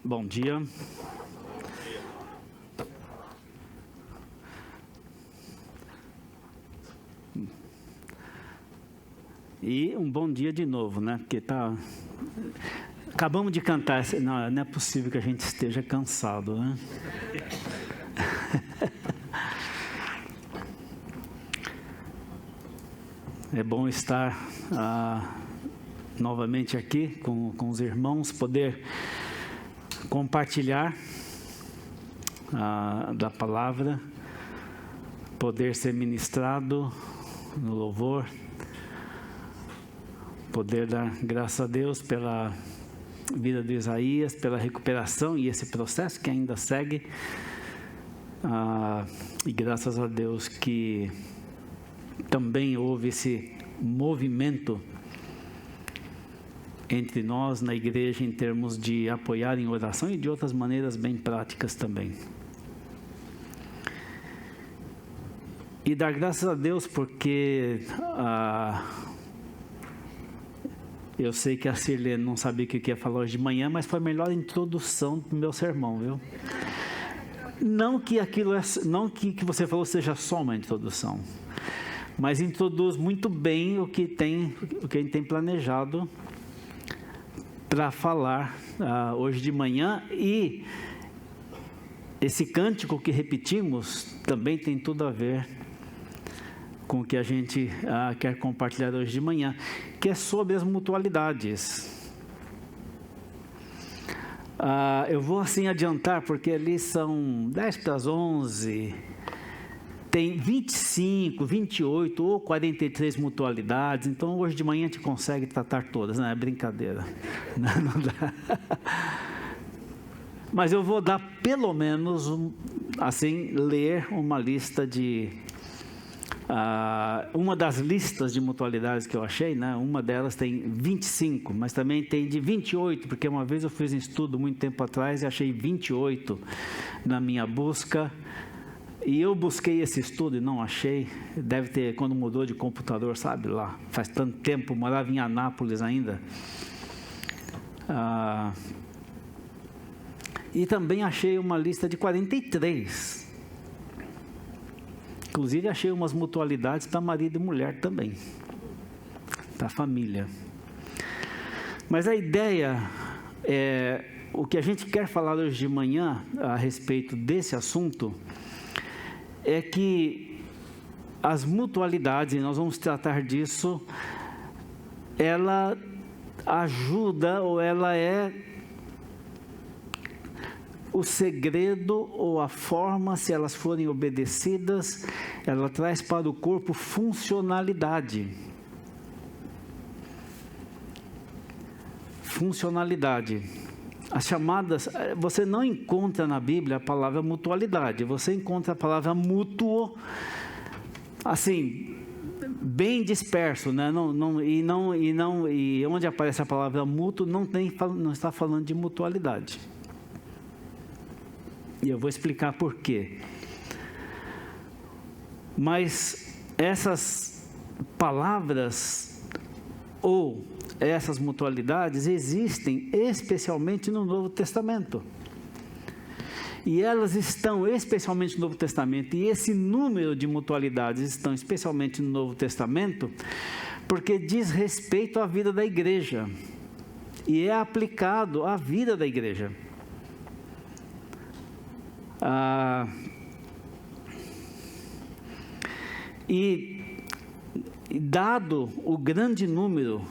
Bom dia. E um bom dia de novo, né? Porque acabamos de cantar, não é possível que a gente esteja cansado, né? É bom estar novamente aqui com os irmãos, poder compartilhar da palavra, poder ser ministrado no louvor, poder dar graças a Deus pela vida de Isaías, pela recuperação e esse processo que ainda segue, e graças a Deus que também houve esse movimento entre nós na igreja em termos de apoiar em oração e de outras maneiras bem práticas também. E dar graças a Deus porque eu sei que a Sirlene não sabia o que ia falar hoje de manhã, mas foi a melhor introdução do meu sermão, viu? Não que que você falou seja só uma introdução, mas introduz muito bem o que a gente tem planejado para falar hoje de manhã. E esse cântico que repetimos também tem tudo a ver com o que a gente quer compartilhar hoje de manhã, que é sobre as mutualidades. Eu vou assim adiantar, porque ali são 10 para as 11, tem 25, 28 ou 43 mutualidades, então hoje de manhã a gente consegue tratar todas, não é brincadeira. Não dá. Mas eu vou dar pelo menos, ler uma lista de... uma das listas de mutualidades que eu achei, né, uma delas tem 25, mas também tem de 28, porque uma vez eu fiz um estudo muito tempo atrás e achei 28 na minha busca, e eu busquei esse estudo e não achei. Deve ter, quando mudou de computador, sabe lá, faz tanto tempo, morava em Anápolis ainda. E também achei uma lista de 43. Inclusive achei umas mutualidades para marido e mulher também, para família. Mas a ideia o que a gente quer falar hoje de manhã a respeito desse assunto é que as mutualidades, e nós vamos tratar disso, ela ajuda, ou ela é o segredo ou a forma, se elas forem obedecidas, ela traz para o corpo funcionalidade. Funcionalidade. As chamadas, você não encontra na Bíblia a palavra mutualidade, você encontra a palavra mútuo, assim, bem disperso, né? E onde aparece a palavra mútuo, não está falando de mutualidade. E eu vou explicar por quê. Mas essas palavras ou essas mutualidades existem especialmente no Novo Testamento. E elas estão especialmente no Novo Testamento. E esse número de mutualidades estão especialmente no Novo Testamento porque diz respeito à vida da igreja. E é aplicado à vida da igreja. E dado o grande número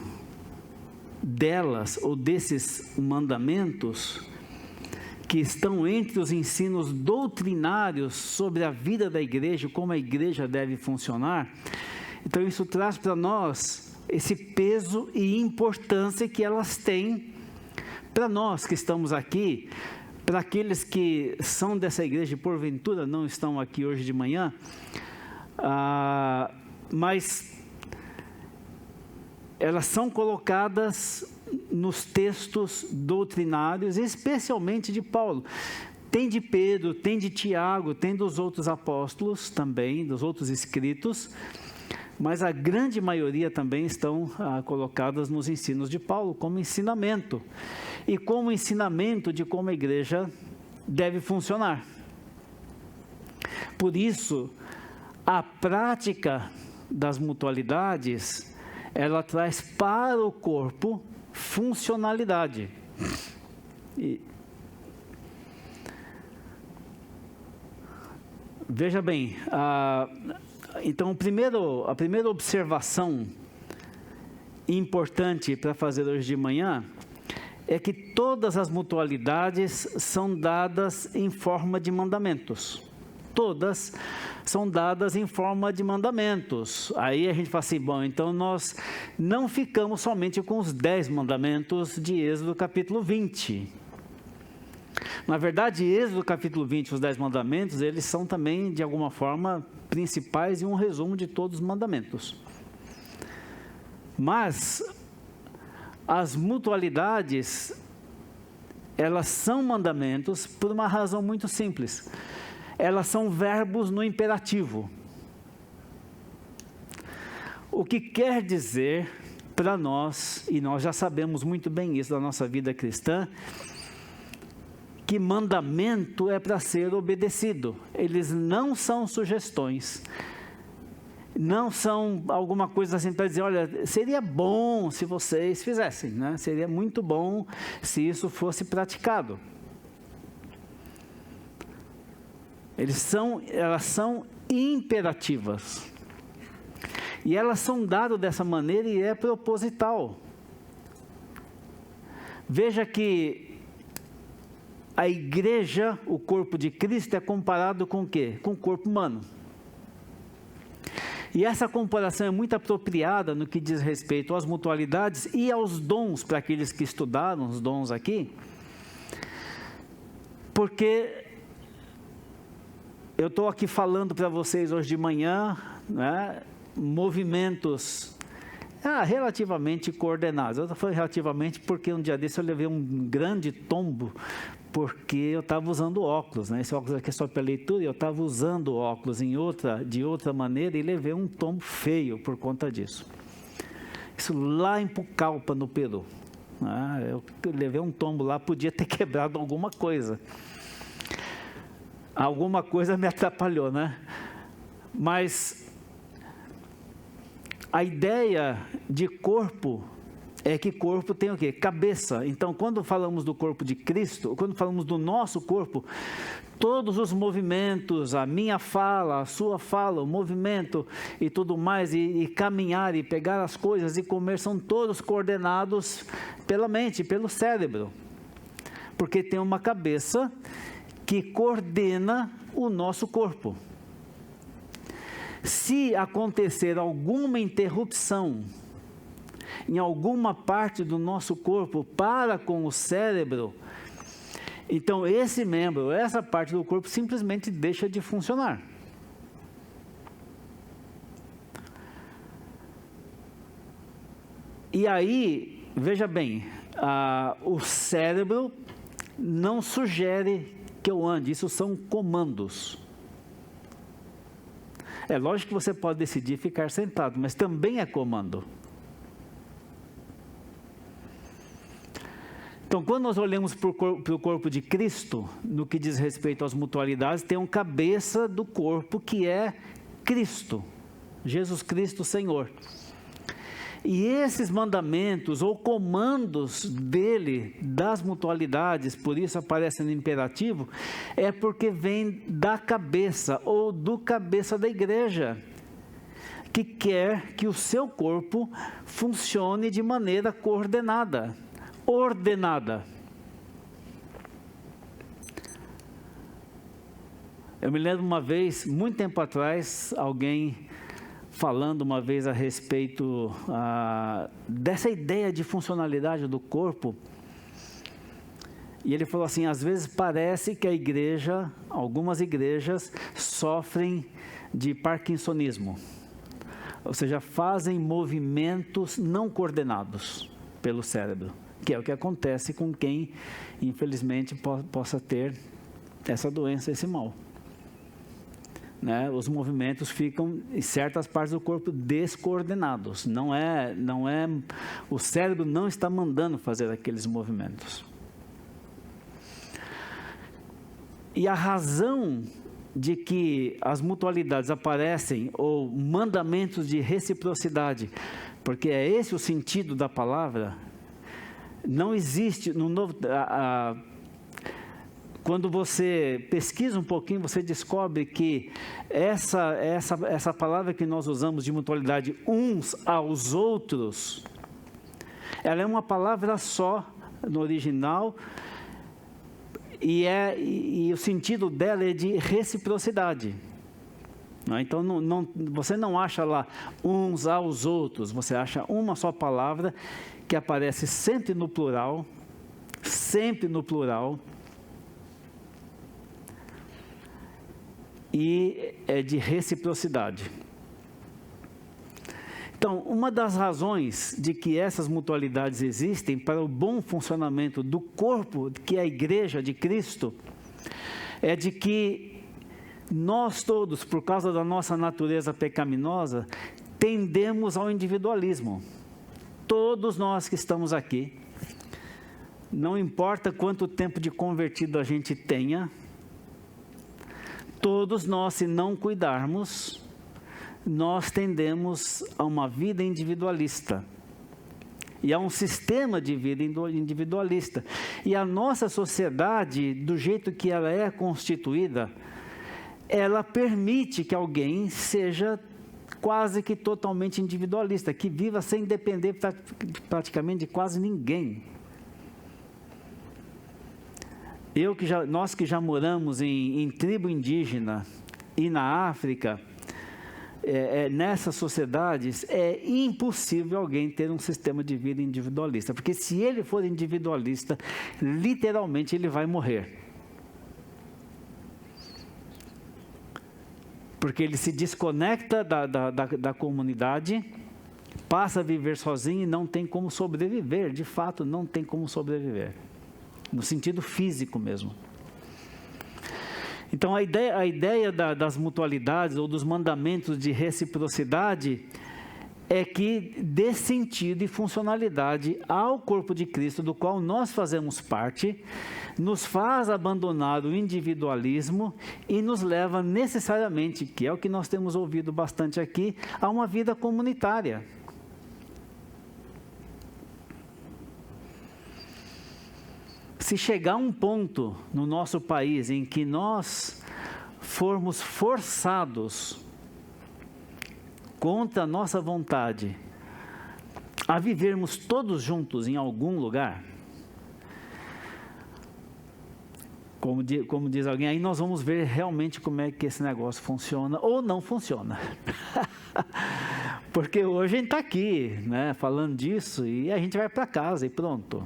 delas, ou desses mandamentos, que estão entre os ensinos doutrinários sobre a vida da igreja, como a igreja deve funcionar, então isso traz para nós esse peso e importância que elas têm para nós que estamos aqui. Para aqueles que são dessa igreja e porventura não estão aqui hoje de manhã, mas elas são colocadas nos textos doutrinários, especialmente de Paulo. Tem de Pedro, tem de Tiago, tem dos outros apóstolos também, dos outros escritos, mas a grande maioria também estão colocadas nos ensinos de Paulo como ensinamento, e como ensinamento de como a igreja deve funcionar. Por isso, a prática das mutualidades, ela traz para o corpo funcionalidade. Veja bem, então a primeira observação importante para fazer hoje de manhã é que todas as mutualidades são dadas em forma de mandamentos. Todas são dadas em forma de mandamentos. Aí a gente fala assim, bom, então nós não ficamos somente com os 10 mandamentos de Êxodo capítulo 20. Na verdade, Êxodo capítulo 20, os 10 mandamentos, eles são também, de alguma forma, principais e um resumo de todos os mandamentos. Mas as mutualidades, elas são mandamentos por uma razão muito simples. Elas são verbos no imperativo. O que quer dizer para nós, e nós já sabemos muito bem isso da nossa vida cristã, que mandamento é para ser obedecido. Eles não são sugestões. Não são alguma coisa assim para dizer, olha, seria bom se vocês fizessem, né? Seria muito bom se isso fosse praticado. Elas são imperativas. E elas são dadas dessa maneira e é proposital. Veja que a igreja, o corpo de Cristo, é comparado com o quê? Com o corpo humano. E essa comparação é muito apropriada no que diz respeito às mutualidades e aos dons, para aqueles que estudaram os dons aqui, porque eu estou aqui falando para vocês hoje de manhã, né, movimentos relativamente coordenados. Eu estou falando relativamente porque um dia desse eu levei um grande tombo, porque eu estava usando óculos, né? Esse óculos aqui é só para leitura, e eu estava usando óculos de outra maneira e levei um tombo feio por conta disso. Isso lá em Pucallpa, no Peru. Eu levei um tombo lá, podia ter quebrado alguma coisa. Alguma coisa me atrapalhou, né? Mas a ideia de corpo é que corpo tem o quê? Cabeça. Então, quando falamos do corpo de Cristo, quando falamos do nosso corpo, todos os movimentos, a minha fala, a sua fala, o movimento e tudo mais, e caminhar e pegar as coisas e comer, são todos coordenados pela mente, pelo cérebro. Porque tem uma cabeça que coordena o nosso corpo. Se acontecer alguma interrupção em alguma parte do nosso corpo para com o cérebro, então esse membro, essa parte do corpo simplesmente deixa de funcionar. E aí, veja bem, o cérebro não sugere que eu ande, isso são comandos. É lógico que você pode decidir ficar sentado, mas também é comando. Então, quando nós olhamos para o corpo de Cristo, no que diz respeito às mutualidades, tem um cabeça do corpo que é Cristo, Jesus Cristo Senhor. E esses mandamentos ou comandos dele, das mutualidades, por isso aparece no imperativo, é porque vem da cabeça ou do cabeça da igreja, que quer que o seu corpo funcione de maneira coordenada, ordenada. Eu me lembro uma vez, muito tempo atrás, alguém falando uma vez a respeito dessa ideia de funcionalidade do corpo, e ele falou assim, às vezes parece que a igreja, algumas igrejas, sofrem de parkinsonismo, ou seja, fazem movimentos não coordenados pelo cérebro, que é o que acontece com quem, infelizmente, possa ter essa doença, esse mal. né, os movimentos ficam em certas partes do corpo descoordenados. Não é, o cérebro não está mandando fazer aqueles movimentos. E a razão de que as mutualidades aparecem, ou mandamentos de reciprocidade, porque é esse o sentido da palavra, não existe no novo... Quando você pesquisa um pouquinho, você descobre que essa palavra que nós usamos de mutualidade uns aos outros, ela é uma palavra só no original, e o sentido dela é de reciprocidade. Então, você não acha lá uns aos outros, você acha uma só palavra que aparece sempre no plural, e é de reciprocidade. Então, uma das razões de que essas mutualidades existem para o bom funcionamento do corpo, que é a igreja de Cristo, é de que nós todos, por causa da nossa natureza pecaminosa, tendemos ao individualismo. Todos nós que estamos aqui, não importa quanto tempo de convertido a gente tenha, todos nós, se não cuidarmos, nós tendemos a uma vida individualista e a um sistema de vida individualista. E a nossa sociedade, do jeito que ela é constituída, ela permite que alguém seja quase que totalmente individualista, que viva sem depender praticamente de quase ninguém. Nós que já moramos em tribo indígena e na África, nessas sociedades, é impossível alguém ter um sistema de vida individualista, porque se ele for individualista, literalmente ele vai morrer. Porque ele se desconecta da comunidade, passa a viver sozinho e não tem como sobreviver, de fato não tem como sobreviver, no sentido físico mesmo. Então a ideia das mutualidades ou dos mandamentos de reciprocidade é que dê sentido e funcionalidade ao corpo de Cristo, do qual nós fazemos parte, nos faz abandonar o individualismo e nos leva necessariamente, que é o que nós temos ouvido bastante aqui, a uma vida comunitária. Se chegar um ponto no nosso país em que nós formos forçados, contra a nossa vontade, a vivermos todos juntos em algum lugar, como diz alguém, aí nós vamos ver realmente como é que esse negócio funciona ou não funciona. Porque hoje a gente está aqui, né, falando disso, e a gente vai para casa e pronto.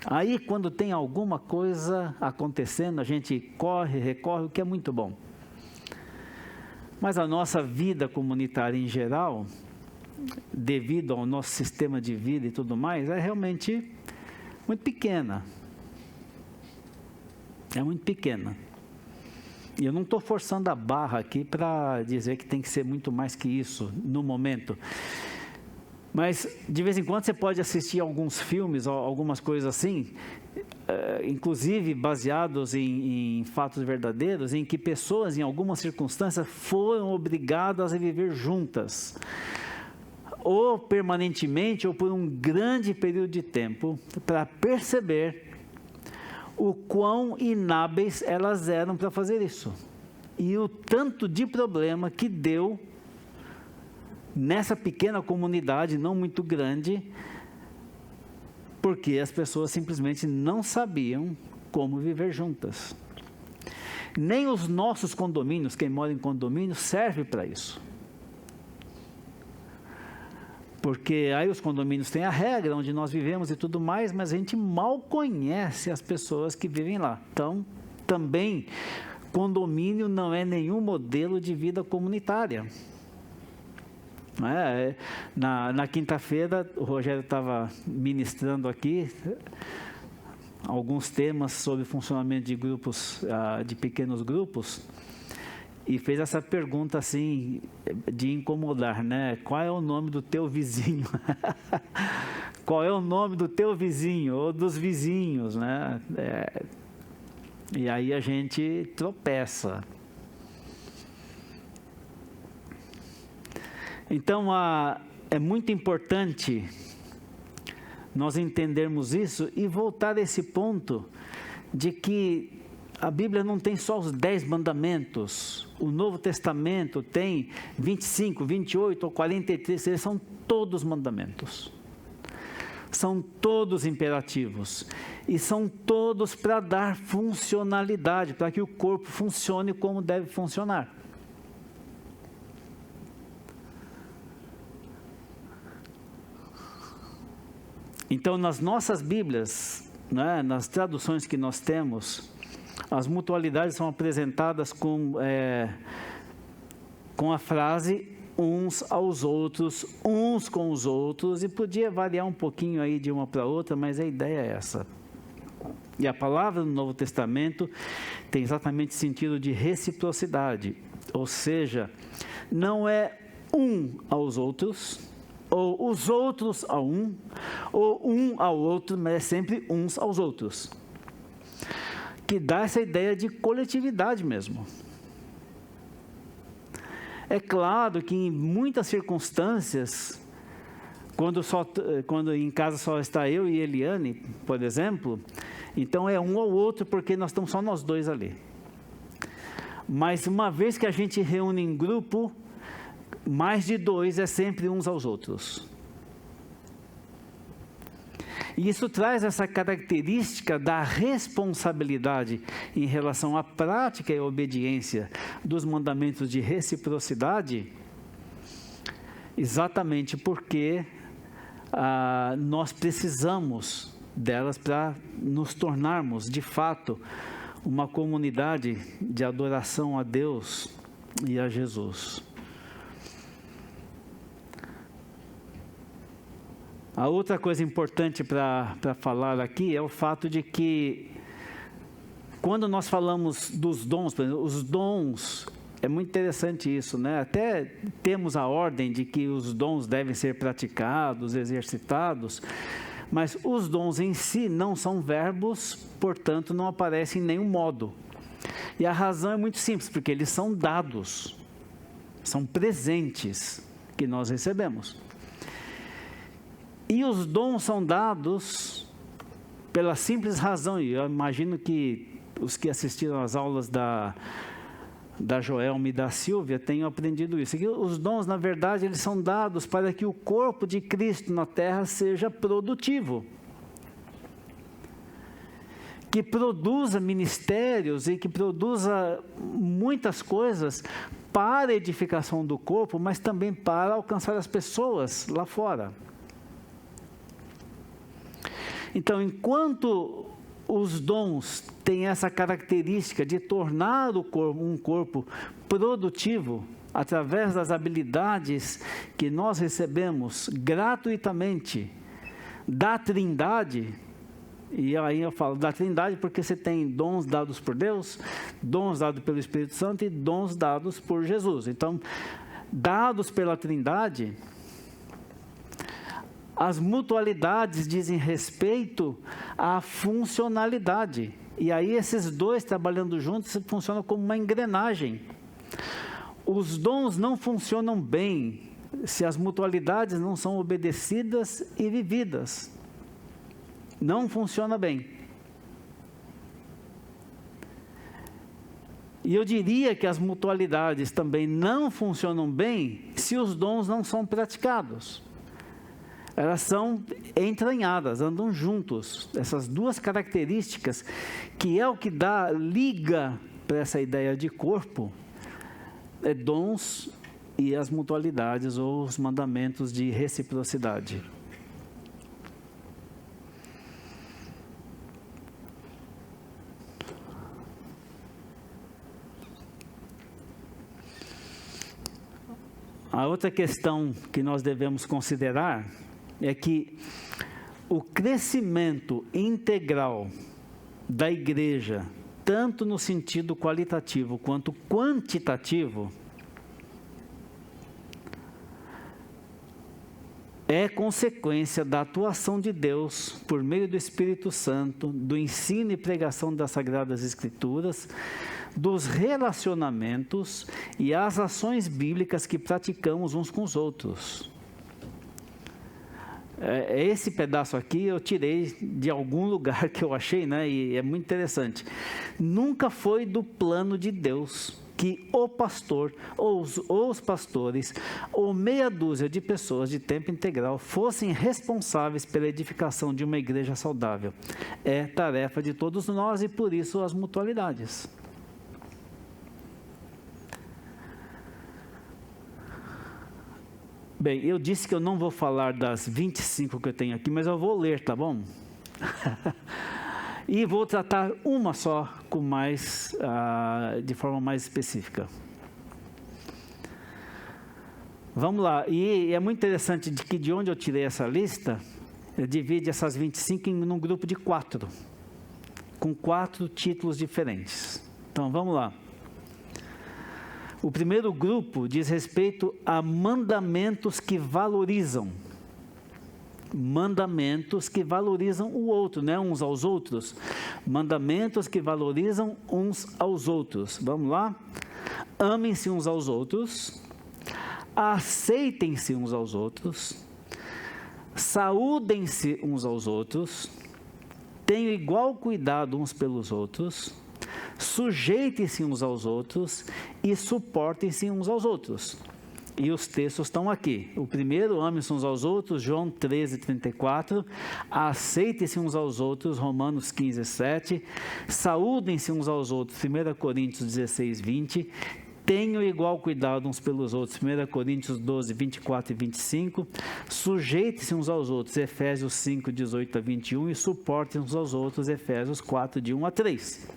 Aí, quando tem alguma coisa acontecendo, a gente recorre, o que é muito bom. Mas a nossa vida comunitária em geral, devido ao nosso sistema de vida e tudo mais, é realmente muito pequena. É muito pequena. E eu não estou forçando a barra aqui para dizer que tem que ser muito mais que isso no momento. Mas, de vez em quando, você pode assistir alguns filmes, algumas coisas assim, inclusive baseados em fatos verdadeiros, em que pessoas, em algumas circunstâncias, foram obrigadas a viver juntas, ou permanentemente, ou por um grande período de tempo, para perceber o quão inábeis elas eram para fazer isso, e o tanto de problema que deu nessa pequena comunidade, não muito grande, porque as pessoas simplesmente não sabiam como viver juntas. Nem os nossos condomínios, quem mora em condomínio, serve para isso. Porque aí os condomínios têm a regra onde nós vivemos e tudo mais, mas a gente mal conhece as pessoas que vivem lá. Então, também, condomínio não é nenhum modelo de vida comunitária. Na quinta-feira, o Rogério estava ministrando aqui alguns temas sobre funcionamento de grupos, de pequenos grupos, e fez essa pergunta assim, de incomodar, né? Qual é o nome do teu vizinho? Qual é o nome do teu vizinho ou dos vizinhos, né? E aí a gente tropeça. Então, é muito importante nós entendermos isso e voltar a esse ponto de que a Bíblia não tem só os 10 mandamentos, o Novo Testamento tem 25, 28 ou 43, eles são todos mandamentos, são todos imperativos e são todos para dar funcionalidade, para que o corpo funcione como deve funcionar. Então, nas nossas Bíblias, né, nas traduções que nós temos, as mutualidades são apresentadas com a frase uns aos outros, uns com os outros, e podia variar um pouquinho aí de uma para outra, mas a ideia é essa. E a palavra no Novo Testamento tem exatamente sentido de reciprocidade, ou seja, não é um aos outros, ou os outros a um, ou um ao outro, mas é sempre uns aos outros, que dá essa ideia de coletividade mesmo. É claro que em muitas circunstâncias, quando em casa só está eu e Eliane, por exemplo, então é um ao outro porque nós estamos só nós dois ali. Mas uma vez que a gente reúne em grupo, mais de 2 é sempre uns aos outros. E isso traz essa característica da responsabilidade em relação à prática e obediência dos mandamentos de reciprocidade, exatamente porque nós precisamos delas para nos tornarmos, de fato, uma comunidade de adoração a Deus e a Jesus. A outra coisa importante para falar aqui é o fato de que, quando nós falamos dos dons, por exemplo, os dons, é muito interessante isso, né? Até temos a ordem de que os dons devem ser praticados, exercitados, mas os dons em si não são verbos, portanto não aparecem em nenhum modo. E a razão é muito simples, porque eles são dados, são presentes que nós recebemos. E os dons são dados pela simples razão, e eu imagino que os que assistiram às aulas da Joelma e da Silvia tenham aprendido isso. Que os dons, na verdade, eles são dados para que o corpo de Cristo na terra seja produtivo. Que produza ministérios e que produza muitas coisas para a edificação do corpo, mas também para alcançar as pessoas lá fora. Então, enquanto os dons têm essa característica de tornar o corpo um corpo produtivo, através das habilidades que nós recebemos gratuitamente da Trindade, e aí eu falo da Trindade porque você tem dons dados por Deus, dons dados pelo Espírito Santo e dons dados por Jesus. Então, dados pela Trindade, as mutualidades dizem respeito à funcionalidade. E aí esses dois trabalhando juntos funcionam como uma engrenagem. Os dons não funcionam bem se as mutualidades não são obedecidas e vividas. Não funciona bem. E eu diria que as mutualidades também não funcionam bem se os dons não são praticados. Elas são entranhadas, andam juntos. Essas duas características, que é o que liga para essa ideia de corpo, é dons e as mutualidades ou os mandamentos de reciprocidade. A outra questão que nós devemos considerar é que o crescimento integral da igreja tanto no sentido qualitativo quanto quantitativo, é consequência da atuação de Deus por meio do Espírito Santo, do ensino e pregação das Sagradas Escrituras, dos relacionamentos e as ações bíblicas que praticamos uns com os outros. Esse pedaço aqui eu tirei de algum lugar que eu achei, né? E é muito interessante. Nunca foi do plano de Deus que o pastor, ou os pastores, ou meia dúzia de pessoas de tempo integral fossem responsáveis pela edificação de uma igreja saudável. É tarefa de todos nós e por isso as mutualidades. Bem, eu disse que eu não vou falar das 25 que eu tenho aqui, mas eu vou ler, tá bom? E vou tratar uma só com mais, de forma mais específica. Vamos lá, e é muito interessante de onde eu tirei essa lista, eu divide essas 25 num grupo de 4, com 4 títulos diferentes. Então, vamos lá. O primeiro grupo diz respeito a mandamentos que valorizam. Mandamentos que valorizam o outro, né? Uns aos outros. Mandamentos que valorizam uns aos outros. Vamos lá? Amem-se uns aos outros. Aceitem-se uns aos outros. Saúdem-se uns aos outros. Tenham igual cuidado uns pelos outros. Sujeitem-se uns aos outros e suportem-se uns aos outros. E os textos estão aqui. O primeiro, amem-se uns aos outros, João 13:34. Aceitem-se uns aos outros, Romanos 15:7. Saúdem-se uns aos outros, 1 Coríntios 16:20. Tenham igual cuidado uns pelos outros, 1 Coríntios 12:24 e 25. Sujeitem-se uns aos outros, Efésios 5:18 a 21. E suportem uns aos outros, Efésios 4:1 a 3.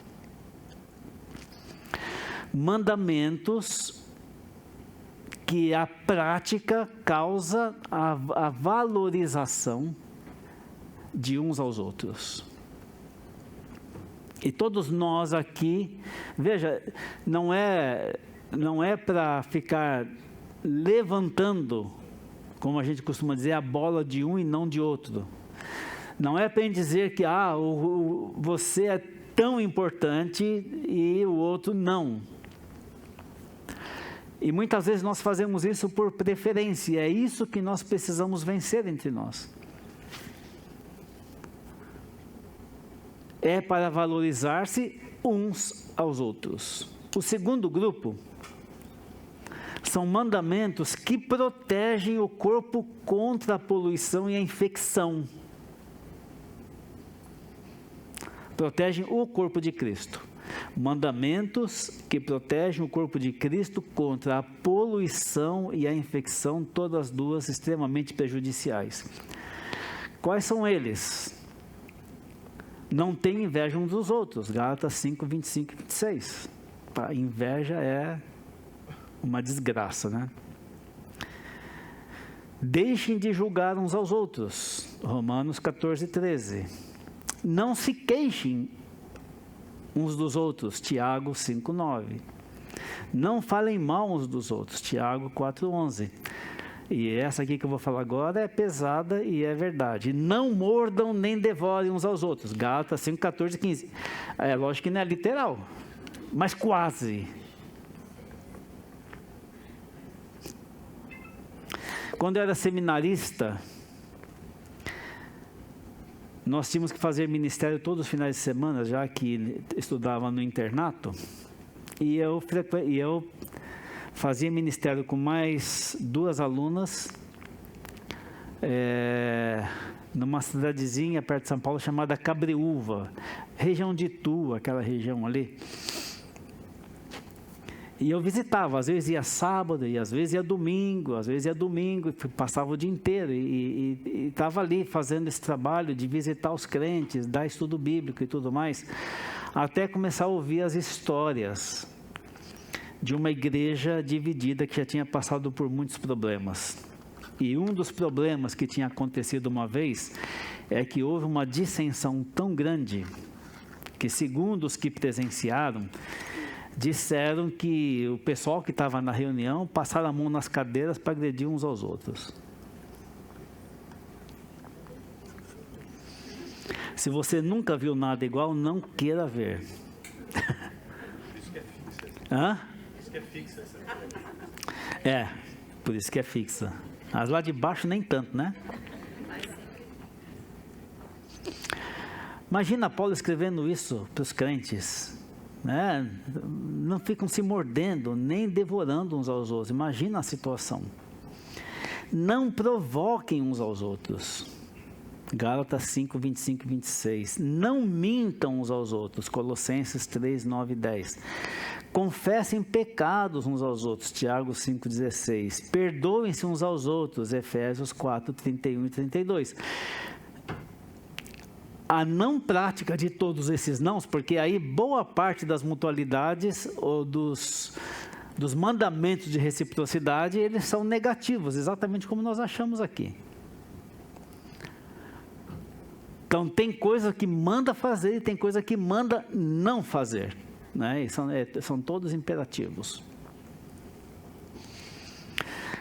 Mandamentos que a prática causa a valorização de uns aos outros. E todos nós aqui, veja, não é para ficar levantando, como a gente costuma dizer, a bola de um e não de outro. Não é para dizer que você é tão importante e o outro não. E muitas vezes nós fazemos isso por preferência, é isso que nós precisamos vencer entre nós. É para valorizar-se uns aos outros. O segundo grupo são mandamentos que protegem o corpo contra a poluição e a infecção. Protegem o corpo de Cristo. Mandamentos que protegem o corpo de Cristo contra a poluição e a infecção, todas as duas extremamente prejudiciais. Quais são eles? Não tenham inveja uns dos outros, Gálatas 5:25 e 26. A inveja é uma desgraça, né? Deixem de julgar uns aos outros, Romanos 14:13. Não se queixem uns dos outros, Tiago 5:9. Não falem mal uns dos outros, Tiago 4:11. E essa aqui que eu vou falar agora é pesada e é verdade. Não mordam nem devorem uns aos outros, Gálatas 5:14 e 15. É lógico que não é literal, mas quase. Quando eu era seminarista, nós tínhamos que fazer ministério todos os finais de semana, já que estudava no internato, e eu fazia ministério com mais 2 alunas, numa cidadezinha perto de São Paulo chamada Cabreúva, região de Itu, aquela região ali. E eu visitava, às vezes ia sábado, e às vezes ia domingo, e passava o dia inteiro, e estava ali fazendo esse trabalho de visitar os crentes, dar estudo bíblico e tudo mais, até começar a ouvir as histórias de uma igreja dividida que já tinha passado por muitos problemas. E um dos problemas que tinha acontecido uma vez é que houve uma dissensão tão grande que segundo os que presenciaram, disseram que o pessoal que estava na reunião passaram a mão nas cadeiras para agredir uns aos outros. Se você nunca viu nada igual, não queira ver. Isso que é fixa. Hã? Isso que é fixa. É, por isso que é fixa. As lá de baixo nem tanto, né? Imagina Paulo escrevendo isso para os crentes, né? Não ficam se mordendo, nem devorando uns aos outros. Imagina a situação. Não provoquem uns aos outros. Gálatas 5, 25 e 26. Não mintam uns aos outros. Colossenses 3, 9 e 10. Confessem pecados uns aos outros. Tiago 5, 16. Perdoem-se uns aos outros. Efésios 4, 31 e 32. A não prática de todos esses nãos, porque aí boa parte das mutualidades ou dos mandamentos de reciprocidade, eles são negativos, exatamente como nós achamos aqui. Então tem coisa que manda fazer e tem coisa que manda não fazer, né? E são todos imperativos.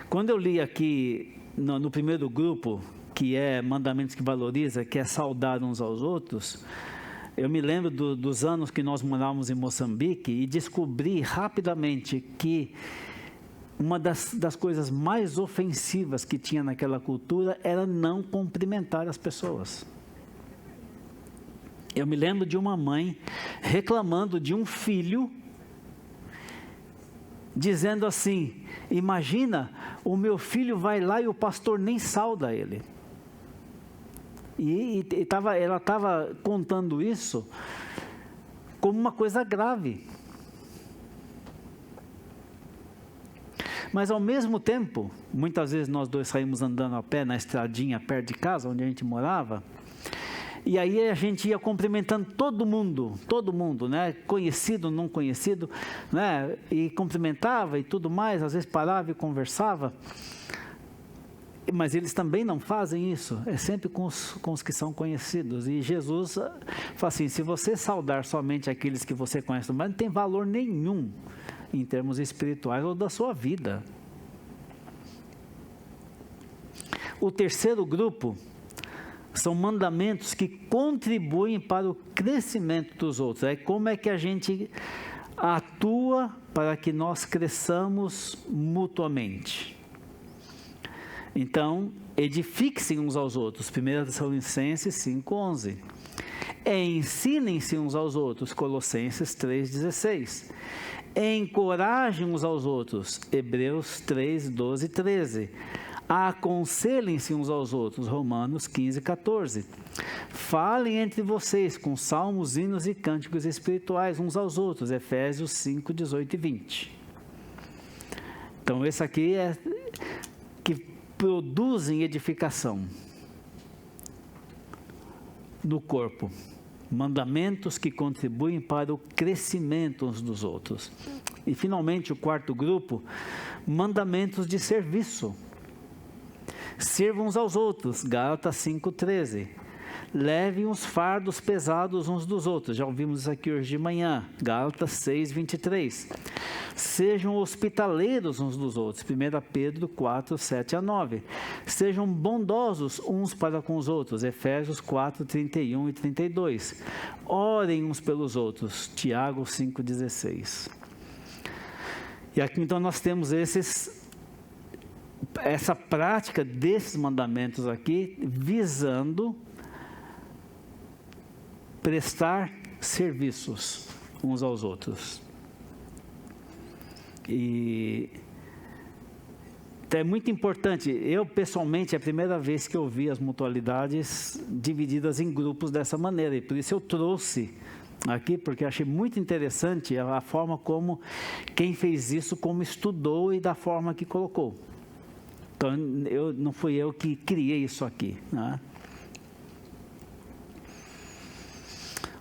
Quando eu li aqui no primeiro grupo, que é mandamentos que valoriza, que é saudar uns aos outros, eu me lembro dos anos que nós morávamos em Moçambique e descobri rapidamente que uma das coisas mais ofensivas que tinha naquela cultura era não cumprimentar as pessoas. Eu me lembro de uma mãe reclamando de um filho, dizendo assim: imagina, o meu filho vai lá e o pastor nem sauda ele. E ela estava contando isso como uma coisa grave. Mas ao mesmo tempo, muitas vezes nós dois saímos andando a pé na estradinha perto de casa, onde a gente morava, e aí a gente ia cumprimentando todo mundo, né? Conhecido, não conhecido, né? E cumprimentava e tudo mais, às vezes parava e conversava. Mas eles também não fazem isso, é sempre com os que são conhecidos. E Jesus fala assim: se você saudar somente aqueles que você conhece, mas não tem valor nenhum em termos espirituais ou da sua vida. O terceiro grupo são mandamentos que contribuem para o crescimento dos outros. É como é que a gente atua para que nós cresçamos mutuamente. Então, edifiquem uns aos outros, 1 Tessalonicenses 5:11. Ensinem-se uns aos outros, Colossenses 3:16. Encorajem uns aos outros, Hebreus 3:12 e 13. Aconselhem-se uns aos outros, Romanos 15:14. Falem entre vocês com salmos, hinos e cânticos espirituais uns aos outros, Efésios 5:18 e 20. Então, esse aqui é que produzem edificação no corpo, mandamentos que contribuem para o crescimento uns dos outros. E finalmente o quarto grupo, mandamentos de serviço. Sirvam uns aos outros, Gálatas 5:13. Levem os fardos pesados uns dos outros, já ouvimos isso aqui hoje de manhã, Gálatas 6:23. Sejam hospitaleiros uns dos outros, 1 Pedro 4:7 a 9. Sejam bondosos uns para com os outros, Efésios 4:31 e 32. Orem uns pelos outros, Tiago 5:16. E aqui então nós temos essa prática desses mandamentos aqui, visando prestar serviços uns aos outros. E é muito importante. Eu, pessoalmente, é a primeira vez que eu vi as mutualidades divididas em grupos dessa maneira, e por isso eu trouxe aqui, porque achei muito interessante a forma como quem fez isso, como estudou e da forma que colocou. Então, não fui eu que criei isso aqui, né?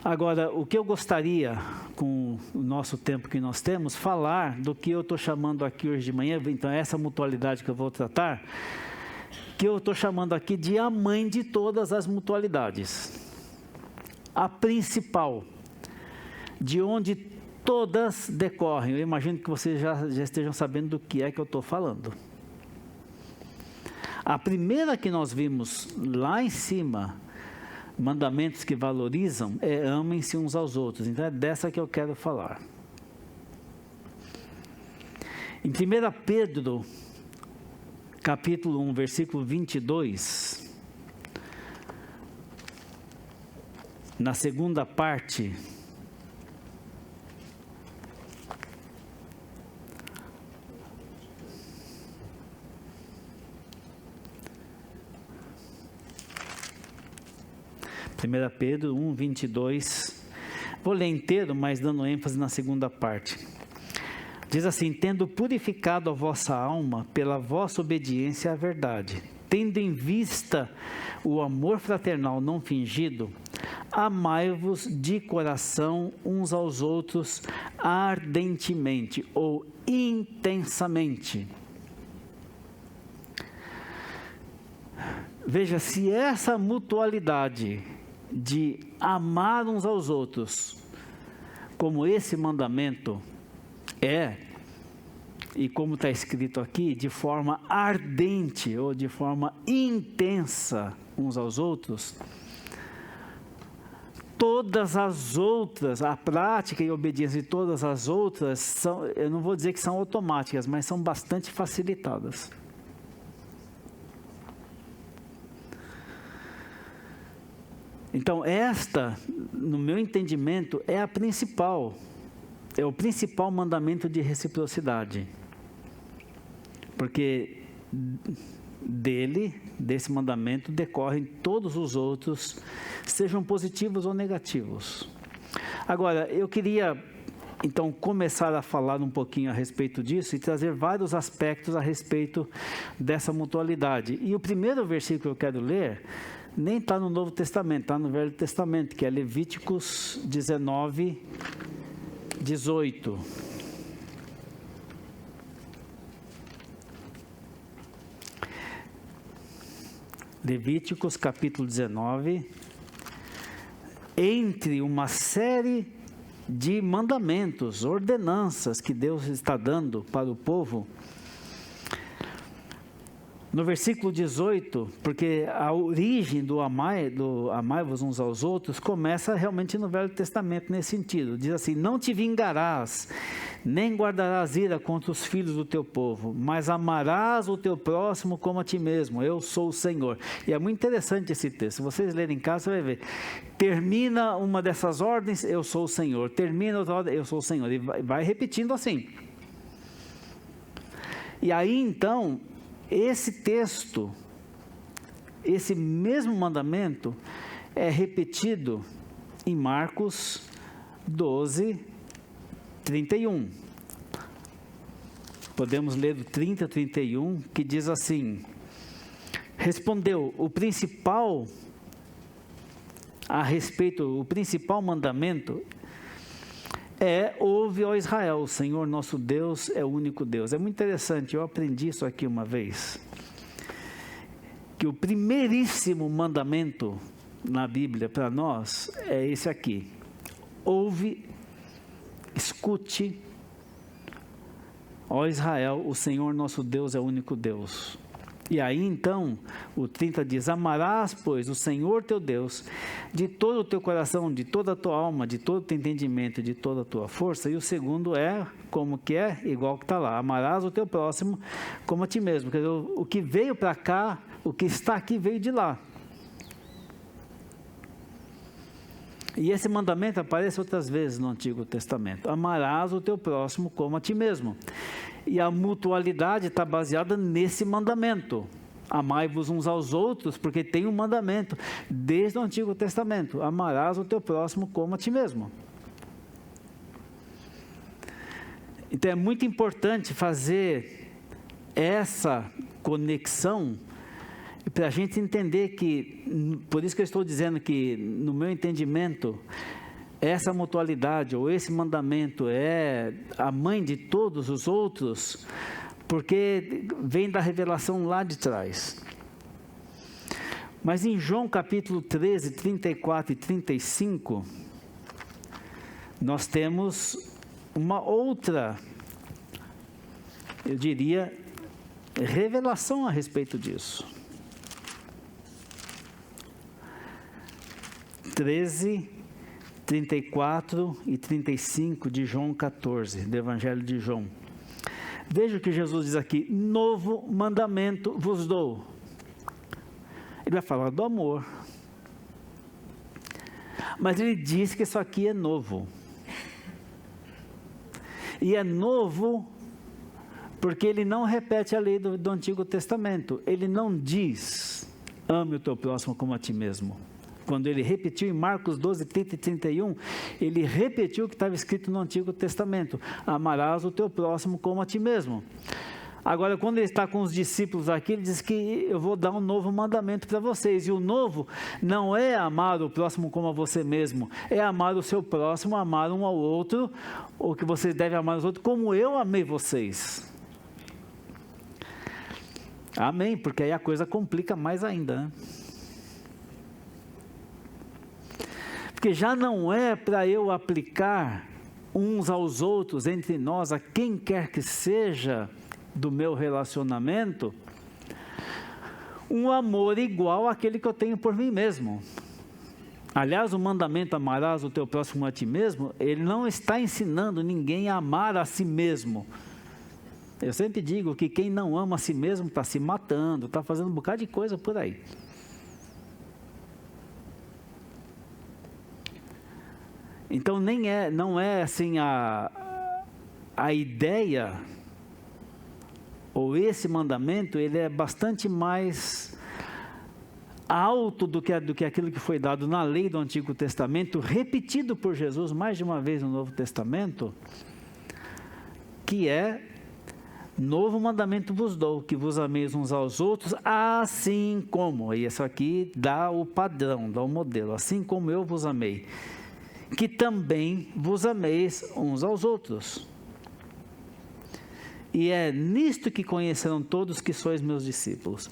Agora, o que eu gostaria, com o nosso tempo que nós temos, falar do que eu estou chamando aqui hoje de manhã, então essa mutualidade que eu vou tratar, que eu estou chamando aqui de a mãe de todas as mutualidades. A principal, de onde todas decorrem. Eu imagino que vocês já estejam sabendo do que é que eu estou falando. A primeira que nós vimos lá em cima, mandamentos que valorizam, é amem-se uns aos outros. Então é dessa que eu quero falar. Em 1 Pedro, capítulo 1, versículo 22, na segunda parte, Primeira Pedro 1, 22, vou ler inteiro, mas dando ênfase na segunda parte. Diz assim: tendo purificado a vossa alma pela vossa obediência à verdade, tendo em vista o amor fraternal não fingido, amai-vos de coração uns aos outros ardentemente ou intensamente. Veja, se essa mutualidade de amar uns aos outros, como esse mandamento é, e como está escrito aqui, de forma ardente ou de forma intensa uns aos outros, todas as outras, a prática e a obediência de todas as outras, são, eu não vou dizer que são automáticas, mas são bastante facilitadas. Então esta, no meu entendimento, é o principal mandamento de reciprocidade, porque desse mandamento decorrem todos os outros, sejam positivos ou negativos. Agora, eu queria então começar a falar um pouquinho a respeito disso e trazer vários aspectos a respeito dessa mutualidade. E o primeiro versículo que eu quero ler nem está no Novo Testamento, está no Velho Testamento, que é Levíticos 19, 18. Levíticos capítulo 19, entre uma série de mandamentos, ordenanças que Deus está dando para o povo, no versículo 18, porque a origem do amai-vos uns aos outros começa realmente no Velho Testamento nesse sentido. Diz assim: não te vingarás, nem guardarás ira contra os filhos do teu povo, mas amarás o teu próximo como a ti mesmo, eu sou o Senhor. E é muito interessante esse texto, se vocês lerem em casa, você vai ver, termina uma dessas ordens, eu sou o Senhor, termina outra ordem, eu sou o Senhor, e vai repetindo assim. E aí então, esse texto, esse mesmo mandamento é repetido em Marcos 12, 31. Podemos ler do 30 a 31, que diz assim: respondeu, o principal mandamento é: ouve, ó Israel, o Senhor nosso Deus é o único Deus. É muito interessante, eu aprendi isso aqui uma vez, que o primeiríssimo mandamento na Bíblia para nós é esse aqui: ouve, escute, ó Israel, o Senhor nosso Deus é o único Deus. E aí então, o 30 diz: amarás, pois, o Senhor teu Deus de todo o teu coração, de toda a tua alma, de todo o teu entendimento, de toda a tua força. E o segundo é, como que é? Igual que está lá: amarás o teu próximo como a ti mesmo. Quer dizer, o que veio para cá, o que está aqui veio de lá. E esse mandamento aparece outras vezes no Antigo Testamento: amarás o teu próximo como a ti mesmo. E a mutualidade está baseada nesse mandamento: amai-vos uns aos outros, porque tem um mandamento desde o Antigo Testamento: amarás o teu próximo como a ti mesmo. Então é muito importante fazer essa conexão para a gente entender que, por isso que eu estou dizendo que, no meu entendimento, essa mutualidade ou esse mandamento é a mãe de todos os outros, porque vem da revelação lá de trás. Mas em João capítulo 13, 34 e 35, nós temos uma outra, eu diria, revelação a respeito disso. 13, 34 e 35 de João 14, do Evangelho de João. Veja o que Jesus diz aqui: novo mandamento vos dou. Ele vai falar do amor. Mas ele diz que isso aqui é novo. E é novo porque ele não repete a lei do Antigo Testamento. Ele não diz, ame o teu próximo como a ti mesmo. Quando ele repetiu em Marcos 12, 30 e 31, ele repetiu o que estava escrito no Antigo Testamento: amarás o teu próximo como a ti mesmo. Agora, quando ele está com os discípulos aqui, ele diz que eu vou dar um novo mandamento para vocês. E o novo não é amar o próximo como a você mesmo, é amar o seu próximo, amar um ao outro, ou que vocês devem amar os outros como eu amei vocês. Amém, porque aí a coisa complica mais ainda, né? Porque já não é para eu aplicar uns aos outros, entre nós, a quem quer que seja do meu relacionamento, um amor igual àquele que eu tenho por mim mesmo. Aliás, o mandamento amarás o teu próximo a ti mesmo, ele não está ensinando ninguém a amar a si mesmo. Eu sempre digo que quem não ama a si mesmo está se matando, está fazendo um bocado de coisa por aí. Então não é assim a ideia, ou esse mandamento, ele é bastante mais alto do que aquilo que foi dado na lei do Antigo Testamento, repetido por Jesus mais de uma vez no Novo Testamento, que é: novo mandamento vos dou, que vos ameis uns aos outros, assim como, e isso aqui dá o padrão, dá o modelo, assim como eu vos amei, que também vos ameis uns aos outros. E é nisto que conhecerão todos que sois meus discípulos.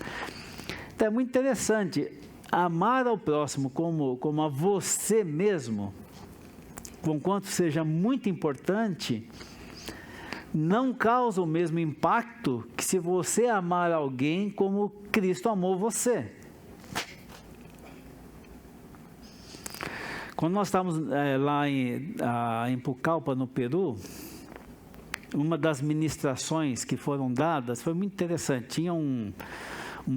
Então é muito interessante, amar ao próximo como a você mesmo, conquanto seja muito importante, não causa o mesmo impacto que se você amar alguém como Cristo amou você. Quando nós estávamos lá em Pucallpa, no Peru, uma das ministrações que foram dadas foi muito interessante. Tinha um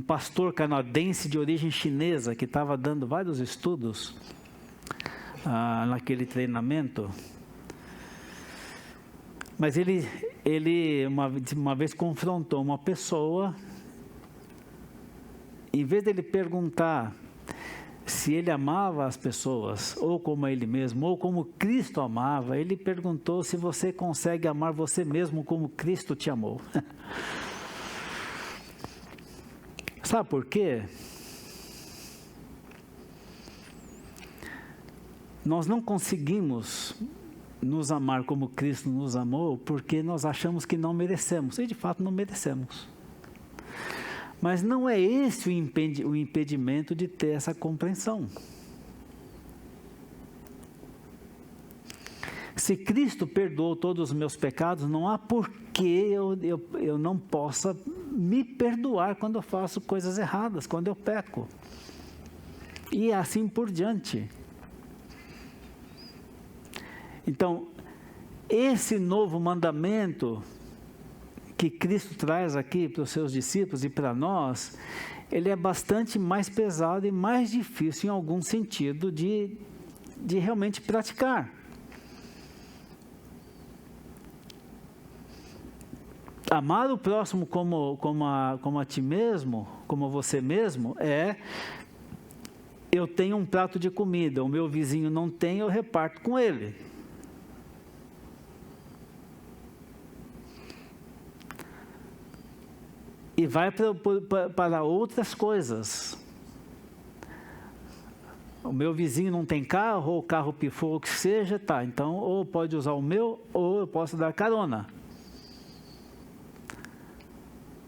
pastor canadense de origem chinesa que estava dando vários estudos naquele treinamento. Mas ele uma vez confrontou uma pessoa, em vez dele perguntar se ele amava as pessoas, ou como ele mesmo, ou como Cristo amava, ele perguntou se você consegue amar você mesmo como Cristo te amou. Sabe por quê? Nós não conseguimos nos amar como Cristo nos amou, porque nós achamos que não merecemos, e de fato não merecemos. Mas não é esse o impedimento de ter essa compreensão. Se Cristo perdoou todos os meus pecados, não há por que eu não possa me perdoar quando eu faço coisas erradas, quando eu peco. E assim por diante. Então, esse novo mandamento que Cristo traz aqui para os seus discípulos e para nós, ele é bastante mais pesado e mais difícil em algum sentido de realmente praticar. Amar o próximo como a ti mesmo, como a você mesmo, eu tenho um prato de comida, o meu vizinho não tem, eu reparto com ele. E vai para outras coisas. O meu vizinho não tem carro, ou o carro pifou, o que seja, tá. Então, ou pode usar o meu, ou eu posso dar carona.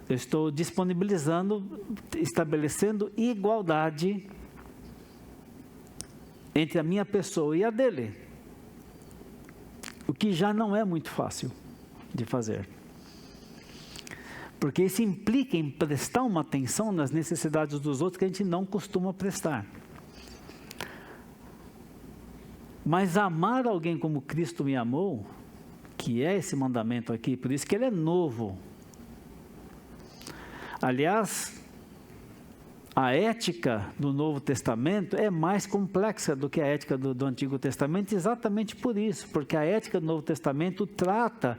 Eu estou disponibilizando, estabelecendo igualdade entre a minha pessoa e a dele. que já não é muito fácil de fazer. Porque isso implica em prestar uma atenção nas necessidades dos outros que a gente não costuma prestar. Mas amar alguém como Cristo me amou, que é esse mandamento aqui, por isso que ele é novo. Aliás, a ética do Novo Testamento é mais complexa do que a ética do Antigo Testamento, exatamente por isso, porque a ética do Novo Testamento trata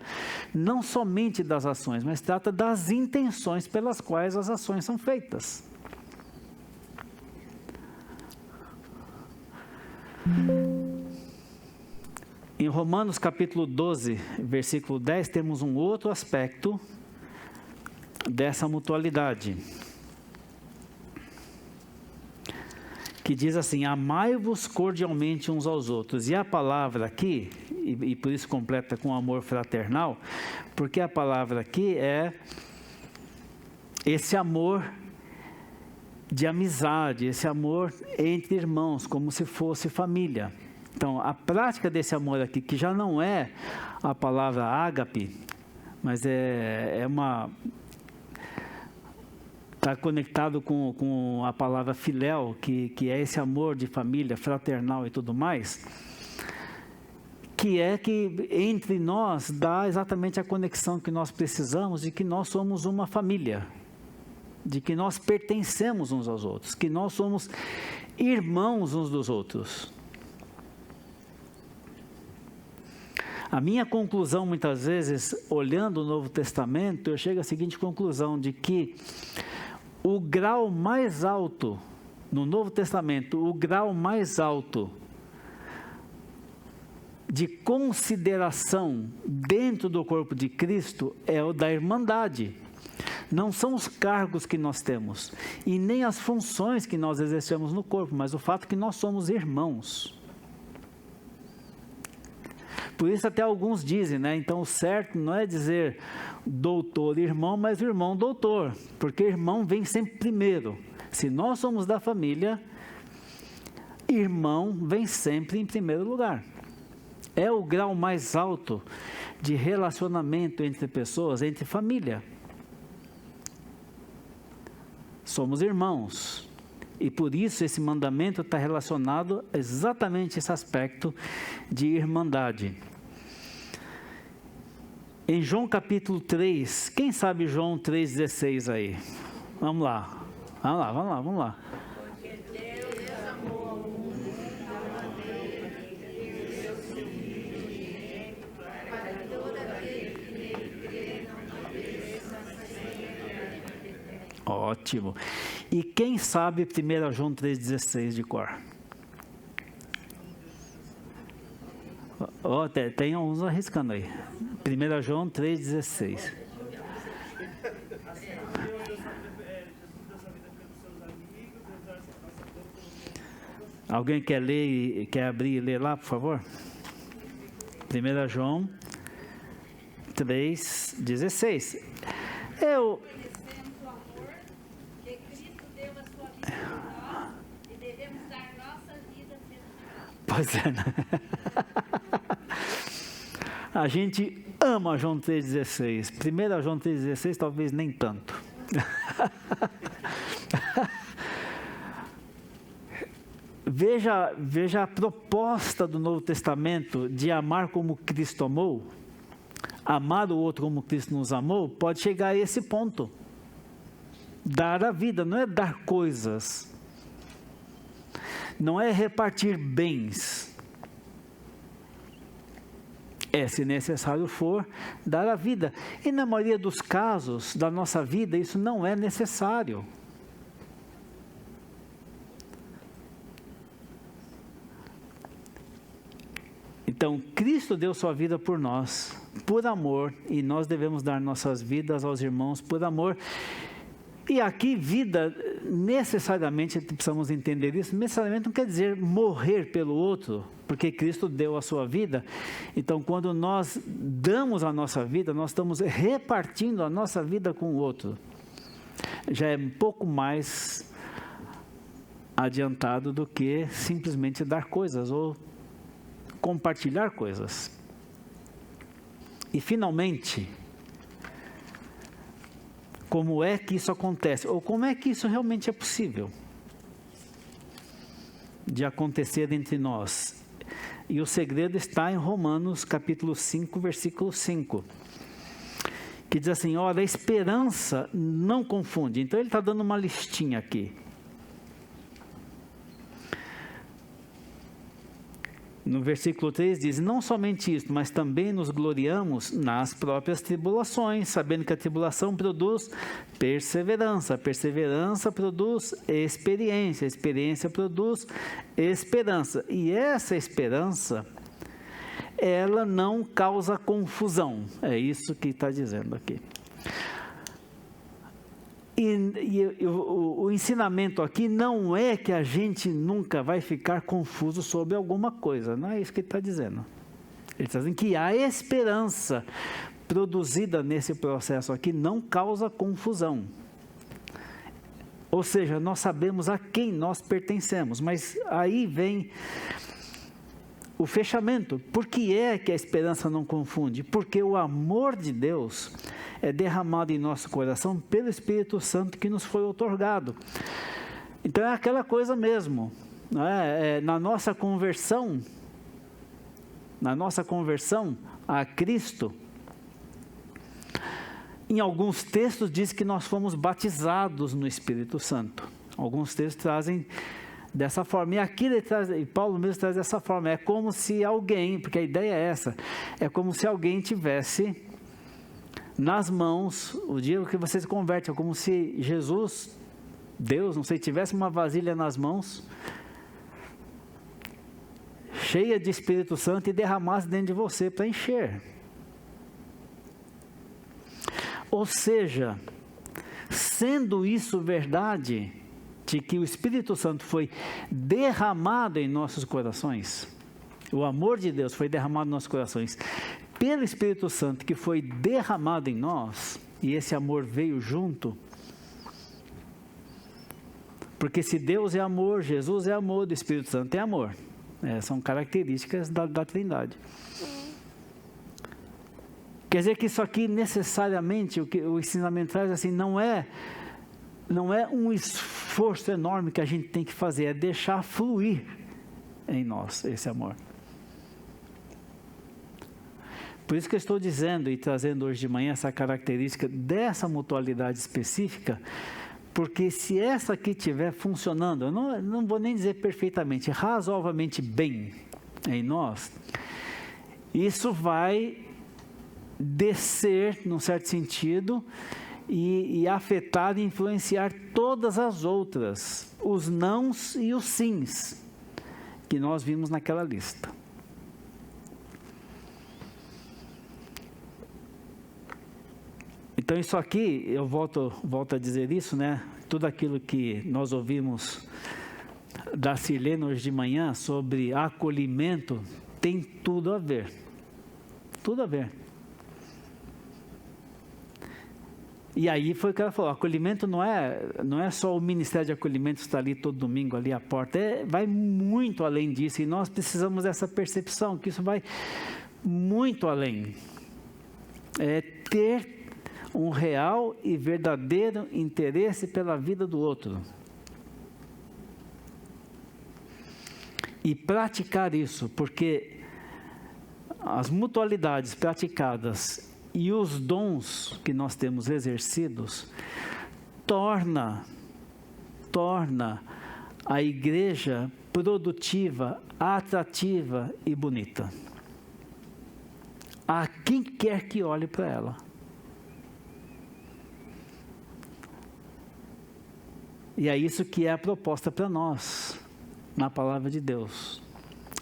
não somente das ações, mas trata das intenções pelas quais as ações são feitas. Em Romanos capítulo 12, versículo 10, temos um outro aspecto dessa mutualidade, que diz assim: amai-vos cordialmente uns aos outros. E a palavra aqui, e por isso completa com amor fraternal, porque a palavra aqui é esse amor de amizade, esse amor entre irmãos, como se fosse família. Então, a prática desse amor aqui, que já não é a palavra ágape, mas está conectado com a palavra filéu, que é esse amor de família, fraternal e tudo mais, que entre nós dá exatamente a conexão que nós precisamos de que nós somos uma família, de que nós pertencemos uns aos outros, que nós somos irmãos uns dos outros. A minha conclusão, muitas vezes, olhando o Novo Testamento, eu chego à seguinte conclusão, de que o grau mais alto, no Novo Testamento, o grau mais alto de consideração dentro do corpo de Cristo é o da irmandade. Não são os cargos que nós temos, e nem as funções que nós exercemos no corpo, mas o fato que nós somos irmãos. Por isso até alguns dizem, né? Então o certo não é dizer doutor irmão, mas irmão doutor, porque irmão vem sempre primeiro. Se nós somos da família, irmão vem sempre em primeiro lugar. É o grau mais alto de relacionamento entre pessoas, entre família. Somos irmãos. E por isso esse mandamento está relacionado exatamente a esse aspecto de irmandade. Em João capítulo 3, quem sabe João 3,16 aí? Vamos lá. Porque Deus amou ao mundo de tal maneira que deu seu Filho unigênito, para que todo aquele que nele crê não pereça, mas tenha vida eterna. Ótimo. E quem sabe 1 João 3,16 de cor? Tem uns arriscando aí. 1 João 3,16. Alguém quer ler, quer abrir e ler lá, por favor? 1 João 3,16. Conhecemos o amor que Cristo deu a sua vida por nós e devemos dar nossa vida pelo. Pois é, né? A gente ama João 3,16. 1 João 3,16 talvez nem tanto. Veja a proposta do Novo Testamento de amar como Cristo amou. Amar o outro como Cristo nos amou, pode chegar a esse ponto. Dar a vida, não é dar coisas. Não é repartir bens. É, se necessário for, dar a vida. E na maioria dos casos da nossa vida, isso não é necessário. Então, Cristo deu sua vida por nós, por amor, e nós devemos dar nossas vidas aos irmãos por amor. E aqui, vida, necessariamente, precisamos entender isso, necessariamente não quer dizer morrer pelo outro, porque Cristo deu a sua vida. Então, quando nós damos a nossa vida, nós estamos repartindo a nossa vida com o outro. Já é um pouco mais adiantado do que simplesmente dar coisas ou compartilhar coisas. E finalmente, como é que isso acontece? Ou como é que isso realmente é possível de acontecer entre nós? E o segredo está em Romanos capítulo 5, versículo 5. Que diz assim, olha, a esperança não confunde. Então ele está dando uma listinha aqui. No versículo 3 diz, não somente isso, mas também nos gloriamos nas próprias tribulações, sabendo que a tribulação produz perseverança, a perseverança produz experiência, a experiência produz esperança. E essa esperança, ela não causa confusão, é isso que está dizendo aqui. E o ensinamento aqui não é que a gente nunca vai ficar confuso sobre alguma coisa, não é isso que ele está dizendo. Ele está dizendo que a esperança produzida nesse processo aqui não causa confusão. Ou seja, nós sabemos a quem nós pertencemos, mas aí vem o fechamento. Por que é que a esperança não confunde? Porque o amor de Deus é derramado em nosso coração pelo Espírito Santo que nos foi outorgado. Então é aquela coisa mesmo, né? Na nossa conversão a Cristo, em alguns textos diz que nós fomos batizados no Espírito Santo. Alguns textos trazem dessa forma, e aqui ele traz, e Paulo mesmo traz dessa forma, é como se alguém, porque a ideia é essa, é como se alguém tivesse nas mãos, o dia que você se converte, é como se Jesus, Deus, não sei, tivesse uma vasilha nas mãos, cheia de Espírito Santo e derramasse dentro de você para encher. Ou seja, sendo isso verdade, de que o Espírito Santo foi derramado em nossos corações, o amor de Deus foi derramado em nossos corações, pelo Espírito Santo que foi derramado em nós, e esse amor veio junto, porque se Deus é amor, Jesus é amor, o Espírito Santo é amor, são características da Trindade. Quer dizer que isso aqui necessariamente, o que o ensinamento traz assim, não é um esforço enorme que a gente tem que fazer, é deixar fluir em nós esse amor. Por isso que eu estou dizendo e trazendo hoje de manhã essa característica dessa mutualidade específica, porque se essa aqui estiver funcionando, eu não vou nem dizer perfeitamente, razoavelmente bem em nós, isso vai descer, num certo sentido, e afetar e influenciar todas as outras, os nãos e os sims, que nós vimos naquela lista. Então isso aqui, eu volto a dizer isso, né? Tudo aquilo que nós ouvimos da Sirlene hoje de manhã sobre acolhimento, tem tudo a ver. Tudo a ver. E aí foi o que ela falou, acolhimento não é só o ministério de acolhimento que está ali todo domingo, ali à porta, vai muito além disso, e nós precisamos dessa percepção, que isso vai muito além. É ter um real e verdadeiro interesse pela vida do outro. E praticar isso, porque as mutualidades praticadas e os dons que nós temos exercidos torna a igreja produtiva, atrativa e bonita a quem quer que olhe para ela. E é isso que é a proposta para nós na palavra de Deus,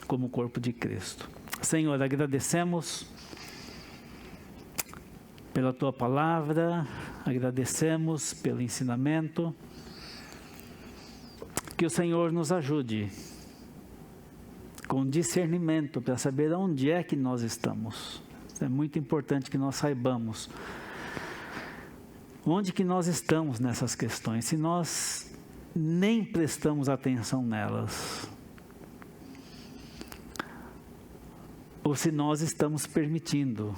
como corpo de Cristo. Senhor, agradecemos pela Tua palavra, agradecemos pelo ensinamento, que o Senhor nos ajude com discernimento para saber onde é que nós estamos. É muito importante que nós saibamos onde que nós estamos nessas questões, se nós nem prestamos atenção nelas, ou se nós estamos permitindo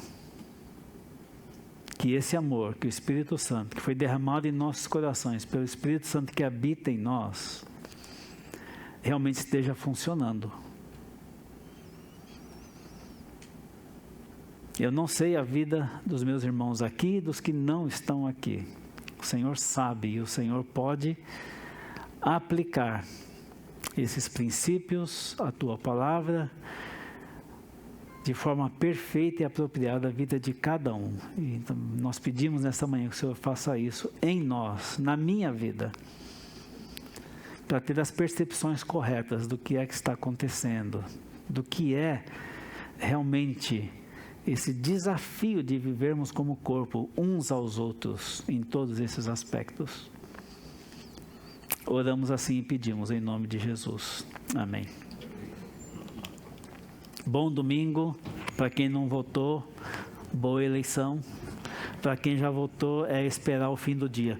que esse amor, que o Espírito Santo, que foi derramado em nossos corações, pelo Espírito Santo que habita em nós, realmente esteja funcionando. Eu não sei a vida dos meus irmãos aqui e dos que não estão aqui. O Senhor sabe e o Senhor pode aplicar esses princípios, a Tua palavra, de forma perfeita e apropriada à vida de cada um. E então, nós pedimos nesta manhã que o Senhor faça isso em nós, na minha vida, para ter as percepções corretas do que é que está acontecendo, do que é realmente esse desafio de vivermos como corpo uns aos outros em todos esses aspectos. Oramos assim e pedimos em nome de Jesus. Amém. Bom domingo. Para quem não votou, boa eleição. Para quem já votou, é esperar o fim do dia.